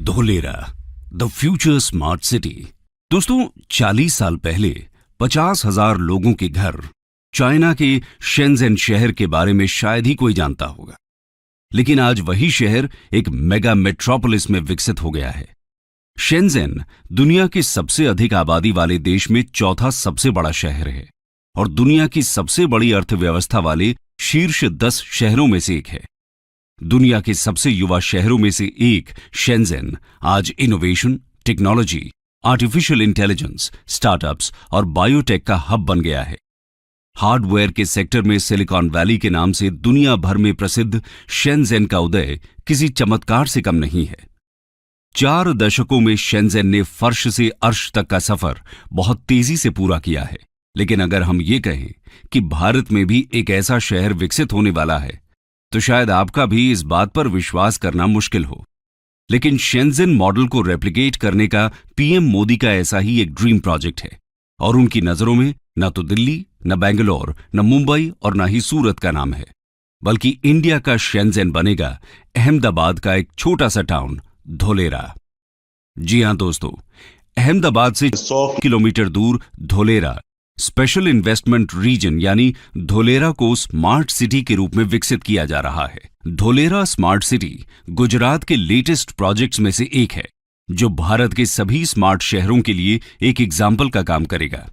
Dholera, the future smart city. दोस्तों, 40 साल पहले 50,000 लोगों के घर चाइना के शेंज़ेन शहर के बारे में शायद ही कोई जानता होगा, लेकिन आज वही शहर एक मेगा मेट्रोपोलिस में विकसित हो गया है। शेंज़ेन दुनिया के सबसे अधिक आबादी वाले देश में चौथा सबसे बड़ा शहर है और दुनिया की सबसे बड़ी अर्थव्यवस्था वाले शीर्ष 10 शहरों में से एक है। दुनिया के सबसे युवा शहरों में से एक शेंज़ेन आज innovation, technology, artificial intelligence, startups और बायोटेक का हब बन गया है। हार्डवेयर के सेक्टर में सिलिकॉन वैली के नाम से दुनिया भर में प्रसिद्ध शेंज़ेन का उदय किसी चमत्कार से कम नहीं है। 4 दशकों में शेंज़ेन ने फर्श से अर्श तक का सफर बहुत तेजी से पूरा किया है। लेकिन अगर हम ये कहें कि भारत में भी एक ऐसा शहर विकसित होने वाला है, तो शायद आपका भी इस बात पर विश्वास करना मुश्किल हो। लेकिन शेंज़ेन मॉडल को रेप्लिकेट करने का पीएम मोदी का ऐसा ही एक ड्रीम प्रोजेक्ट है और उनकी नजरों में न तो दिल्ली, न बेंगलोर, न मुंबई और न ही सूरत का नाम है, बल्कि इंडिया का शेंज़ेन बनेगा अहमदाबाद का एक छोटा सा टाउन धोलेरा। जी हां दोस्तों, अहमदाबाद से 100 किलोमीटर दूर धोलेरा स्पेशल इन्वेस्टमेंट रीजन यानी धोलेरा को स्मार्ट सिटी के रूप में विकसित किया जा रहा है। धोलेरा स्मार्ट सिटी गुजरात के लेटेस्ट प्रोजेक्ट्स में से एक है, जो भारत के सभी स्मार्ट शहरों के लिए एक एग्जाम्पल का काम करेगा।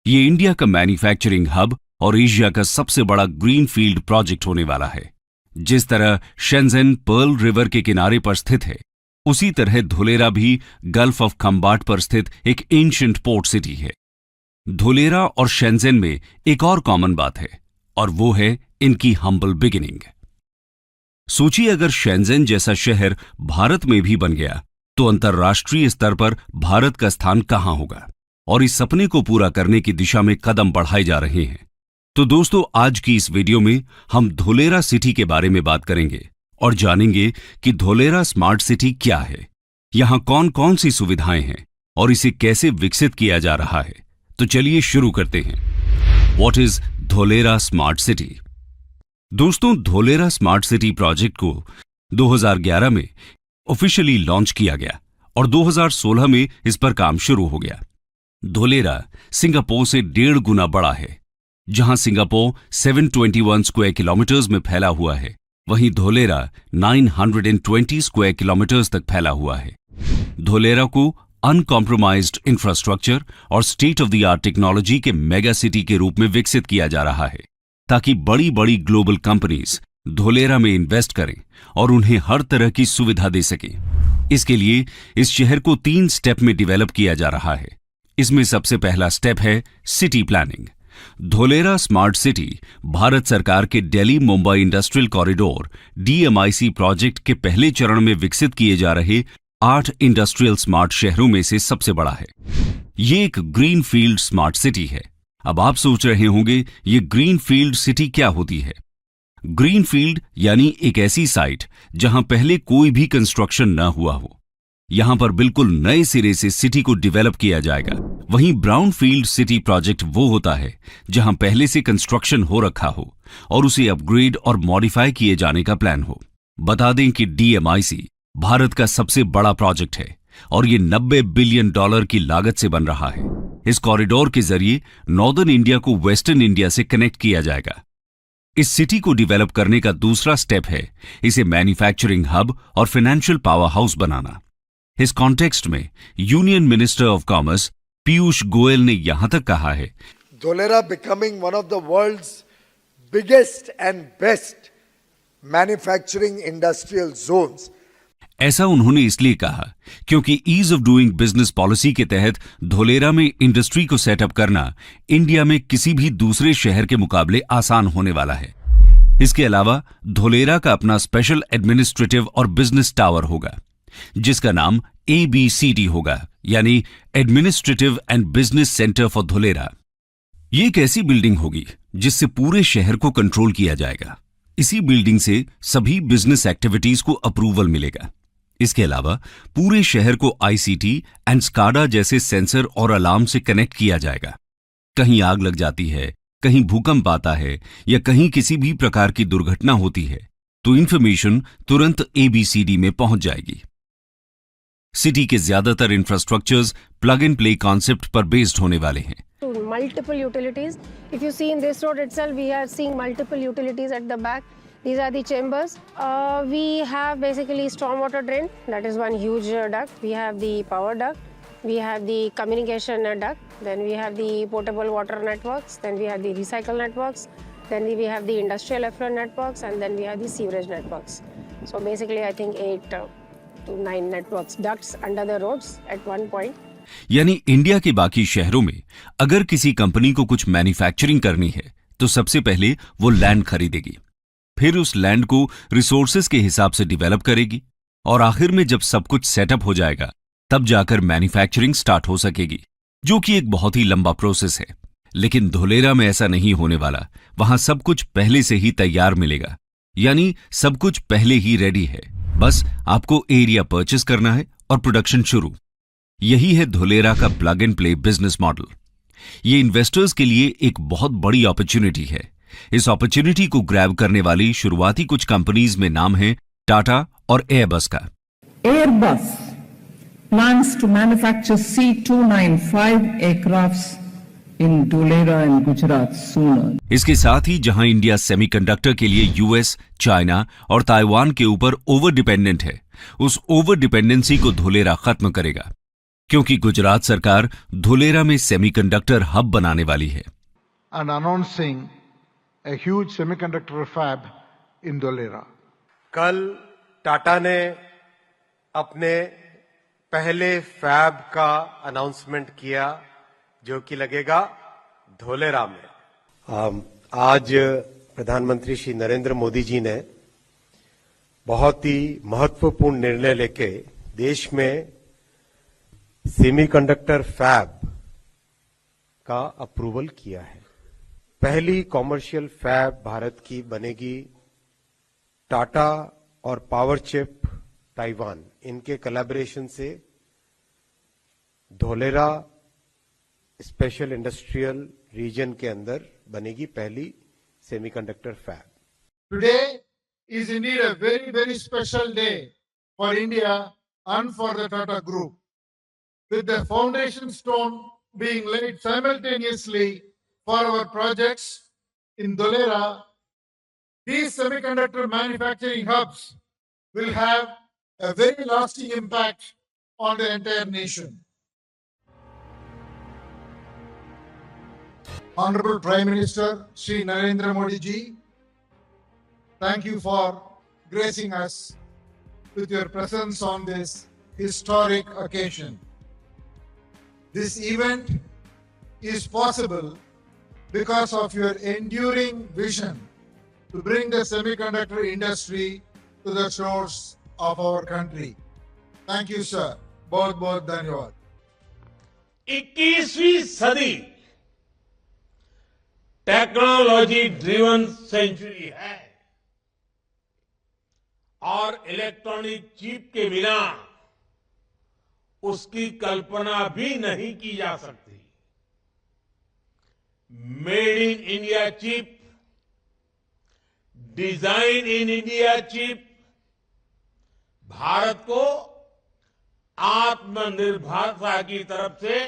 ये इंडिया का मैन्युफैक्चरिंग हब और एशिया का सबसे बड़ा ग्रीन फील्ड प्रोजेक्ट होने वाला है। जिस तरह शेंज़ेन पर्ल रिवर के किनारे पर स्थित है, उसी तरह धोलेरा भी गल्फ ऑफ खंबाट पर स्थित एक एंशिएंट पोर्ट सिटी है। धोलेरा और शेंज़ेन में एक और कॉमन बात है और वो है इनकी हम्बल बिगिनिंग। सोचिए, अगर शेंज़ेन जैसा शहर भारत में भी बन गया तो अंतर्राष्ट्रीय स्तर पर भारत का स्थान कहां होगा, और इस सपने को पूरा करने की दिशा में कदम बढ़ाए जा रहे हैं। तो दोस्तों, आज की इस वीडियो में हम धोलेरा सिटी के बारे में बात करेंगे और जानेंगे कि धोलेरा स्मार्ट सिटी क्या है, यहां कौन कौन सी सुविधाएं हैं और इसे कैसे विकसित किया जा रहा है। तो चलिए शुरू करते हैं। What is Dholera smart city? दोस्तों, धोलेरा स्मार्ट सिटी प्रोजेक्ट को 2011 में ऑफिशियली लॉन्च किया गया और 2016 में इस पर काम शुरू हो गया। धोलेरा सिंगापुर से 1.5 गुना बड़ा है। जहां सिंगापुर 721 स्क्वायर किलोमीटर्स में फैला हुआ है, वहीं धोलेरा 920 स्क्वायर किलोमीटर्स तक फैला हुआ है। धोलेरा को अनकॉम्प्रोमाइज्ड इंफ्रास्ट्रक्चर और state of the art technology के मेगा सिटी के रूप में विकसित किया जा रहा है, ताकि बड़ी बड़ी ग्लोबल कंपनीज धोलेरा में इन्वेस्ट करें और उन्हें हर तरह की सुविधा दे सकें। इसके लिए इस शहर को 3 स्टेप में डेवलप किया जा रहा है। इसमें सबसे पहला स्टेप है city planning. Dholera smart city Bharat सरकार के Delhi Mumbai industrial corridor DMIC project के पहले चरण में विकसित किए जा रहे 8 इंडस्ट्रियल स्मार्ट शहरों में से सबसे बड़ा है। ये एक ग्रीन फील्ड स्मार्ट सिटी है। अब आप सोच रहे होंगे, ये ग्रीन फील्ड सिटी क्या होती है? ग्रीन फील्ड यानी एक ऐसी साइट जहां पहले कोई भी कंस्ट्रक्शन न हुआ हो। यहां पर बिल्कुल नए सिरे से सिटी को डेवलप किया जाएगा। वहीं ब्राउन फील्ड सिटी प्रोजेक्ट वो होता है जहां पहले से कंस्ट्रक्शन हो रखा हो और उसे अपग्रेड और मॉडिफाई किए जाने का प्लान हो। बता दें कि DMIC भारत का सबसे बड़ा प्रोजेक्ट है और ये $90 बिलियन की लागत से बन रहा है। इस कॉरिडोर के जरिए नॉर्दर्न इंडिया को वेस्टर्न इंडिया से कनेक्ट किया जाएगा। इस सिटी को डेवलप करने का दूसरा स्टेप है इसे मैन्युफैक्चरिंग हब और फाइनेंशियल पावर हाउस बनाना। इस कॉन्टेक्स्ट में union minister of commerce Piyush Goyal ने यहां तक कहा है, Dholera becoming one of the world's biggest and best manufacturing industrial zones. ऐसा उन्होंने इसलिए कहा क्योंकि ease of doing business policy के तहत धोलेरा में इंडस्ट्री को सेटअप करना इंडिया में किसी भी दूसरे शहर के मुकाबले आसान होने वाला है। इसके अलावा धोलेरा का अपना स्पेशल एडमिनिस्ट्रेटिव और बिजनेस टावर होगा, जिसका नाम ABCD होगा, यानी administrative and business centre for Dholera. ये एक ऐसी बिल्डिंग होगी जिससे पूरे शहर को कंट्रोल किया जाएगा। इसी बिल्डिंग से सभी बिजनेस एक्टिविटीज को अप्रूवल मिलेगा। इसके अलावा पूरे शहर को ICT एंड SCADA जैसे सेंसर और अलार्म से कनेक्ट किया जाएगा। कहीं आग लग जाती है, कहीं भूकंप आता है या कहीं किसी भी प्रकार की दुर्घटना होती है, तो इंफॉर्मेशन तुरंत ABCD में पहुंच जाएगी। सिटी के ज्यादातर infrastructures plug and play concept पर बेस्ड होने वाले हैं। To multiple utilities. If you see in this road itself, we are seeing multiple utilities at the back. These are the chambers. We have basically stormwater drain. That is one huge duct. We have the power duct. We have the communication duct. Then we have the potable water networks. Then we have the recycle networks. Then we have the industrial effluent networks. And then we have the sewerage networks. So basically, I think 8 to 9 networks, ducts under the roads at one point. यानी India के बाकी शहरों में अगर किसी company को कुछ manufacturing करनी है तो सबसे पहले वो लैंड खरीदेगी, फिर उस लैंड को रिसोर्सेज के हिसाब से डेवलप करेगी और आखिर में जब सब कुछ सेटअप हो जाएगा तब जाकर मैन्युफैक्चरिंग स्टार्ट हो सकेगी, जो कि एक बहुत ही लंबा प्रोसेस है। लेकिन धोलेरा में ऐसा नहीं होने वाला। वहां सब कुछ पहले से ही तैयार मिलेगा, यानी सब कुछ पहले ही रेडी है, बस आपको एरिया परचेस करना है और प्रोडक्शन शुरू। यही है धोलेरा का plug and play business model. ये इन्वेस्टर्स के लिए एक बहुत बड़ी अपॉर्चुनिटी है। इस अपॉर्चुनिटी को ग्रैब करने वाली शुरुआती कुछ कंपनीज में नाम है टाटा और एयरबस का। Airbus plans to manufacture C295 aircrafts in Dholera and Gujarat sooner. इसके साथ ही जहां इंडिया सेमीकंडक्टर के लिए यूएस, चाइना और ताइवान के ऊपर ओवर डिपेंडेंट है, उस ओवर डिपेंडेंसी को धोलेरा खत्म करेगा, क्योंकि गुजरात सरकार धोलेरा में सेमीकंडक्टर हब बनाने वाली है। And announcing a huge semiconductor fab in Dholera. कल टाटा ने अपने पहले फैब का अनाउंसमेंट किया जो कि लगेगा धोलेरा में। आज प्रधानमंत्री श्री नरेंद्र मोदी जी ने बहुत ही महत्वपूर्ण निर्णय लेके देश में सेमीकंडक्टर फैब का अप्रूवल किया है। पहली कॉमर्शियल फैब भारत की बनेगी टाटा और पावर चिप ताइवान, इनके कोलैबोरेशन से धोलेरा स्पेशल इंडस्ट्रियल रीजन के अंदर बनेगी पहली semiconductor fab. Today is indeed a very, very special day for India and for the Tata Group, with the foundation stone being laid simultaneously for our projects in Dholera. These semiconductor manufacturing hubs will have a very lasting impact on the entire nation. Honorable Prime Minister Shri Narendra Modi ji, thank you for gracing us with your presence on this historic occasion. This event is possible because of your enduring vision to bring the semiconductor industry to the shores of our country. Thank you, sir. बहुत बहुत धन्यवाद। 21वीं सदी technology driven century है और electronic chip के बिना उसकी कल्पना भी नहीं की जा सकती। Made in India chip, design in India chip Bharat को आत्मनिर्भरता की तरफ से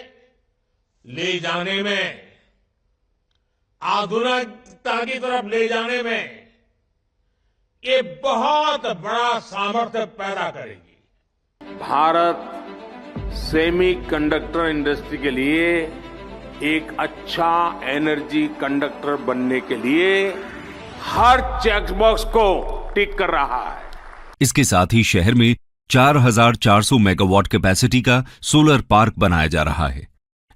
ले जाने में, आधुनिकता की तरफ ले जाने में ये बहुत बड़ा सामर्थ्य पैदा करेगी। भारत सेमीकंडक्टर इंडस्ट्री के लिए एक अच्छा एनर्जी कंडक्टर बनने के लिए हर चेकबॉक्स को टिक कर रहा है। इसके साथ ही शहर में 4400 मेगावाट कैपेसिटी का सोलर पार्क बनाया जा रहा है,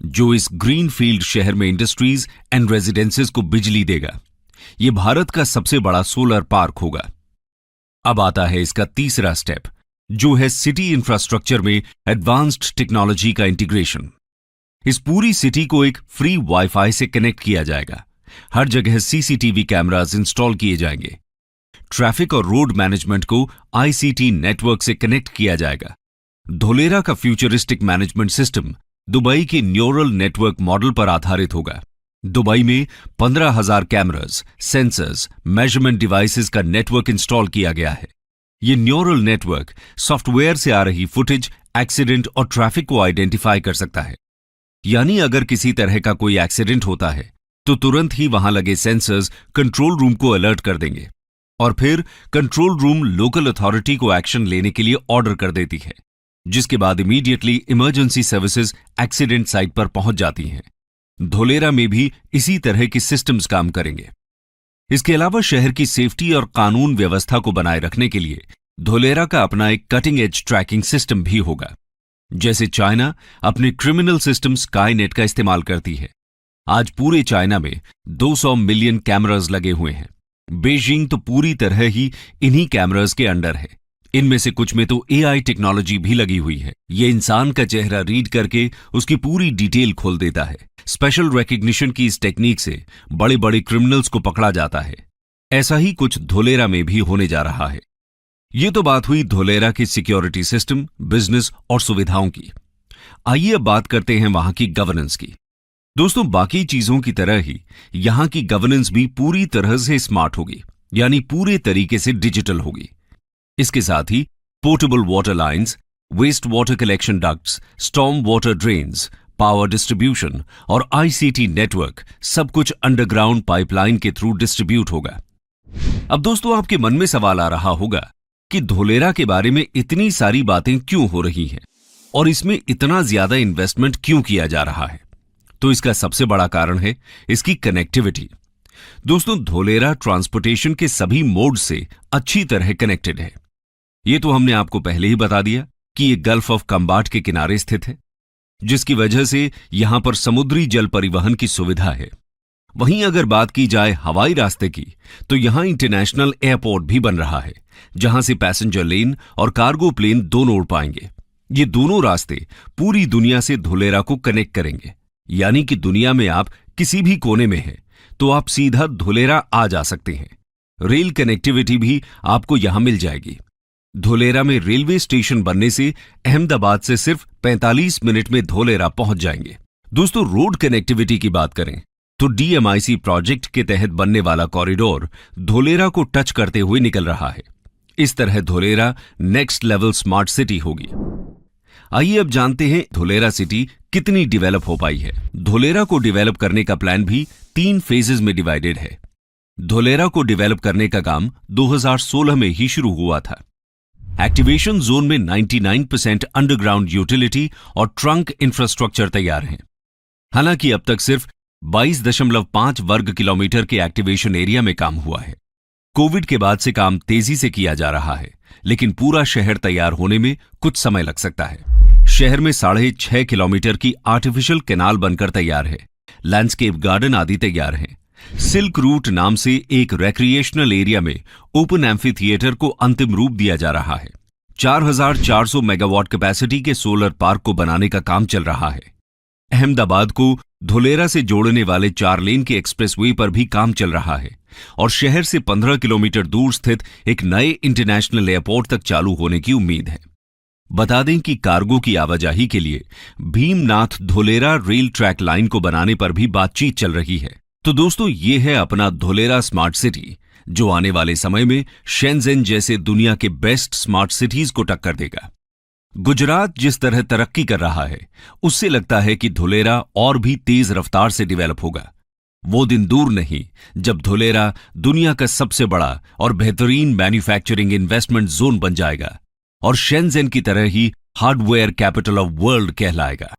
जो इस ग्रीन फील्ड शहर में इंडस्ट्रीज एंड रेजिडेंसेस को बिजली देगा। ये भारत का सबसे बड़ा सोलर पार्क होगा। अब आता है इसका तीसरा स्टेप, जो है सिटी इंफ्रास्ट्रक्चर में एडवांस्ड टेक्नोलॉजी का इंटीग्रेशन। इस पूरी सिटी को एक फ्री वाईफाई से कनेक्ट किया जाएगा। हर जगह सीसीटीवी कैमरास इंस्टॉल किए जाएंगे। ट्रैफिक और रोड मैनेजमेंट को आईसीटी नेटवर्क से कनेक्ट किया जाएगा। धोलेरा का फ्यूचरिस्टिक मैनेजमेंट सिस्टम दुबई के न्यूरल नेटवर्क मॉडल पर आधारित होगा। दुबई में 15,000 कैमरास, सेंसर्स, मेजरमेंट डिवाइसेस का नेटवर्क इंस्टॉल किया गया है। ये न्यूरल नेटवर्क सॉफ्टवेयर से आ रही फुटेज एक्सीडेंट और ट्रैफिक को आइडेंटिफाई कर सकता है। यानी अगर किसी तरह का कोई एक्सीडेंट होता है तो तुरंत ही वहां लगे सेंसर्स कंट्रोल रूम को अलर्ट कर देंगे और फिर कंट्रोल रूम लोकल अथॉरिटी को एक्शन लेने के लिए ऑर्डर कर देती है, जिसके बाद immediately emergency services accident site पर पहुंच जाती हैं। धोलेरा में भी इसी तरह के सिस्टम्स काम करेंगे। इसके अलावा शहर की सेफ्टी और कानून व्यवस्था को बनाए रखने के लिए धोलेरा का अपना एक कटिंग एज ट्रैकिंग सिस्टम भी होगा। जैसे चाइना अपने क्रिमिनल सिस्टम स्काईनेट का इस्तेमाल करती है। आज पूरे चाइना में 200 मिलियन कैमरास लगे हुए हैं। बीजिंग तो पूरी तरह ही इन्हीं कैमरास के अंडर है। इनमें से कुछ में तो एआई टेक्नोलॉजी भी लगी हुई है। ये इंसान का चेहरा रीड करके उसकी पूरी डिटेल खोल देता है। स्पेशल रिकग्निशन की इस टेक्निक से बड़े बड़े क्रिमिनल्स को पकड़ा जाता है। ऐसा ही कुछ धोलेरा में भी होने जा रहा है। ये तो बात हुई धोलेरा के सिक्योरिटी सिस्टम, बिजनेस और सुविधाओं की। आइए अब बात करते हैं वहां की गवर्नेंस की। दोस्तों, बाकी चीजों की तरह ही यहां की गवर्नेंस भी पूरी तरह से स्मार्ट होगी, यानी पूरे तरीके से डिजिटल होगी। इसके साथ ही portable water lines, waste water collection ducts, storm water drains, power distribution और आईसीटी नेटवर्क सब कुछ अंडरग्राउंड पाइपलाइन के थ्रू डिस्ट्रीब्यूट होगा। अब दोस्तों, आपके मन में सवाल आ रहा होगा कि धोलेरा के बारे में इतनी सारी बातें क्यों हो रही हैं और इसमें इतना ज्यादा इन्वेस्टमेंट क्यों किया जा रहा है। तो इसका सबसे बड़ा कारण है इसकी कनेक्टिविटी। दोस्तों, धोलेरा ट्रांसपोर्टेशन के सभी मोड से अच्छी तरह कनेक्टेड है। ये तो हमने आपको पहले ही बता दिया कि ये गल्फ ऑफ कंबाट के किनारे स्थित है, जिसकी वजह से यहां पर समुद्री जल परिवहन की सुविधा है। वहीं अगर बात की जाए हवाई रास्ते की, तो यहां इंटरनेशनल एयरपोर्ट भी बन रहा है, जहां से पैसेंजर लेन और कार्गो प्लेन दोनों उड़ पाएंगे। ये दोनों रास्ते पूरी दुनिया से धोलेरा को कनेक्ट करेंगे। यानी कि दुनिया में आप किसी भी कोने में हैं तो आप सीधा धोलेरा आ जा सकते हैं। रेल कनेक्टिविटी भी आपको यहां मिल जाएगी। धोलेरा में रेलवे स्टेशन बनने से अहमदाबाद से सिर्फ 45 मिनट में धोलेरा पहुंच जाएंगे। दोस्तों, रोड कनेक्टिविटी की बात करें तो डीएमआईसी प्रोजेक्ट के तहत बनने वाला कॉरिडोर धोलेरा को टच करते हुए निकल रहा है। इस तरह Dholera next level smart city होगी। आइए अब जानते हैं धोलेरा सिटी कितनी डेवलप हो पाई है। धोलेरा को डेवलप करने का प्लान भी 3 फेजेस में डिवाइडेड है। धोलेरा को डेवलप करने का काम 2016 में ही शुरू हुआ था। एक्टिवेशन जोन में 99% अंडरग्राउंड यूटिलिटी और ट्रंक इंफ्रास्ट्रक्चर तैयार हैं। हालांकि अब तक सिर्फ 22.5 वर्ग किलोमीटर के एक्टिवेशन एरिया में काम हुआ है। कोविड के बाद से काम तेजी से किया जा रहा है, लेकिन पूरा शहर तैयार होने में कुछ समय लग सकता है। शहर में 6.5 किलोमीटर की आर्टिफिशियल कैनाल बनकर तैयार है। लैंडस्केप गार्डन आदि तैयार हैं। सिल्क रूट नाम से एक रिक्रिएशनल एरिया में ओपन एम्फी थिएटर को अंतिम रूप दिया जा रहा है। 4400 मेगावाट कैपेसिटी के सोलर पार्क को बनाने का काम चल रहा है। अहमदाबाद को धोलेरा से जोड़ने वाले 4 लेन के एक्सप्रेसवे पर भी काम चल रहा है और शहर से 15 किलोमीटर दूर स्थित एक नए इंटरनेशनल एयरपोर्ट तक चालू होने की उम्मीद है। बता दें कि कार्गो की आवाजाही के लिए Bhimnath Dholera rail track line को बनाने पर भी बातचीत चल रही है। तो दोस्तों, ये है अपना धोलेरा स्मार्ट सिटी, जो आने वाले समय में शेंजेन जैसे दुनिया के बेस्ट स्मार्ट सिटीज को टक्कर देगा। गुजरात जिस तरह तरक्की कर रहा है, उससे लगता है कि धोलेरा और भी तेज रफ्तार से डेवलप होगा। वो दिन दूर नहीं जब धोलेरा दुनिया का सबसे बड़ा और बेहतरीन मैन्युफैक्चरिंग इन्वेस्टमेंट जोन बन जाएगा और शेंजेन की तरह ही हार्डवेयर कैपिटल ऑफ वर्ल्ड कहलाएगा।